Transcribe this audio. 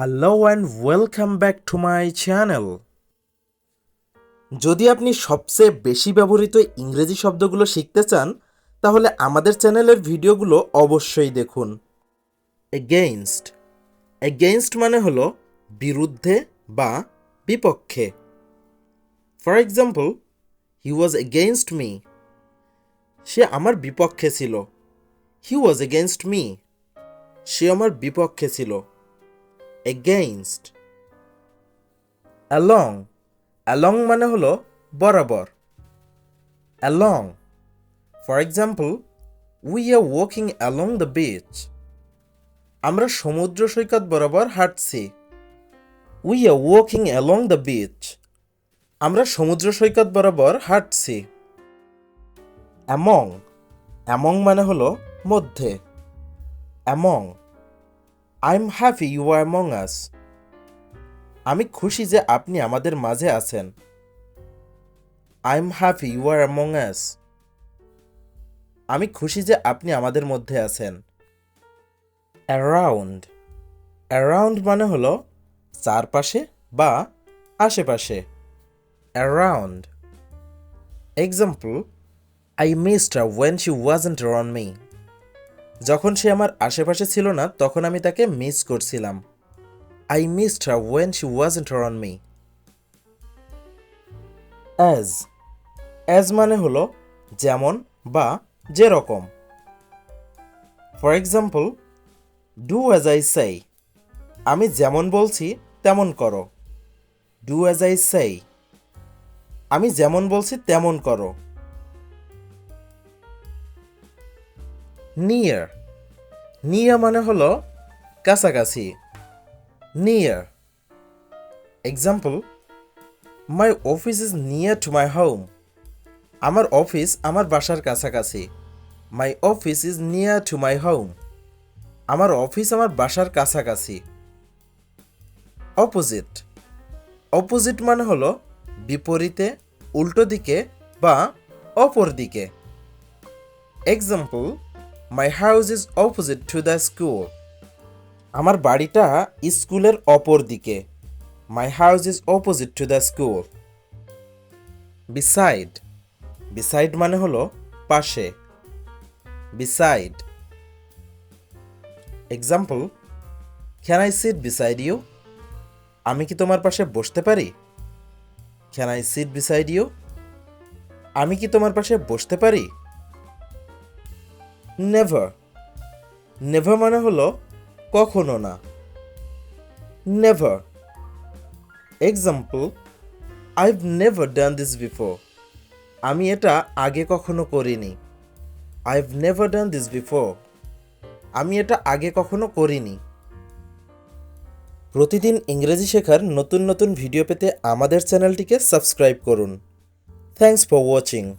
Hello and welcome back to my channel. যদি আপনি সবচেয়ে বেশি ব্যবহৃত ইংরেজি শব্দগুলো শিখতে চান তাহলে আমাদের চ্যানেলের ভিডিওগুলো অবশ্যই দেখুন। এগেইনস্ট এগেইনস্ট মানে হলো বিরুদ্ধে বা বিপক্ষে। For example, he was against me. সে আমার বিপক্ষে ছিল। হি ওয়াজ এগেইনস্ট মি। সে আমার বিপক্ষে ছিল। এগেইনস্ট। অ্যালং অ্যালং মানে হলো বরাবর। Along, for example, we are walking along the beach. আমরা সমুদ্র সৈকত বরাবর হাঁটছি। We are walking along the beach. আমরা সমুদ্র সৈকত বরাবর হাঁটছি। অ্যামং অ্যামং মানে হলো মধ্যে। Among, I am happy you are among us. আমি খুশি যে আপনি আমাদের মাঝে আছেন। I am happy you are among us. আমি খুশি যে আপনি আমাদের মধ্যে আছেন। অ্যারাউন্ড অ্যারাউন্ড মানে হলো চারপাশে বা আশেপাশে। Around. Example, I missed her when she wasn't around me. যখন সে আমার আশেপাশে ছিল না তখন আমি তাকে মিস করছিলাম। I missed her when she wasn't around me. As as মানে হলো যেমন বা যেরকম। For example, do as I say. আমি যেমন বলছি তেমন করো। Do as I say. আমি যেমন বলছি তেমন করো। নিয়ার নিয়ার মানে হলো কাছাকাছি। Near. Example, my office is near to my home. আমার অফিস আমার বাসার কাছাকাছি। My office is near to my home. আমার অফিস আমার বাসার কাছাকাছি। অপোজিট অপোজিট মানে হলো বিপরীতে, উল্টো দিকে বা অপর দিকে। Example, my house is opposite to the school. আমার বাড়িটা স্কুলের অপর দিকে। My house is opposite to the school. Beside beside মানে হলো পাশে। Beside. Example, can I sit beside you. আমি কি তোমার পাশে বসতে পারি। Can I sit beside you. আমি কি তোমার পাশে বসতে পারি। নেভার নেভার মানে হলো কখনো না। Never. Example, I've never done this before. আমি এটা আগে কখনো করিনি। I've never done this before. আমি এটা আগে কখনো করিনি। প্রতিদিন ইংরেজি শেখার নতুন নতুন ভিডিও পেতে আমাদের চ্যানেলটিকে সাবস্ক্রাইব করুন। Thanks for watching.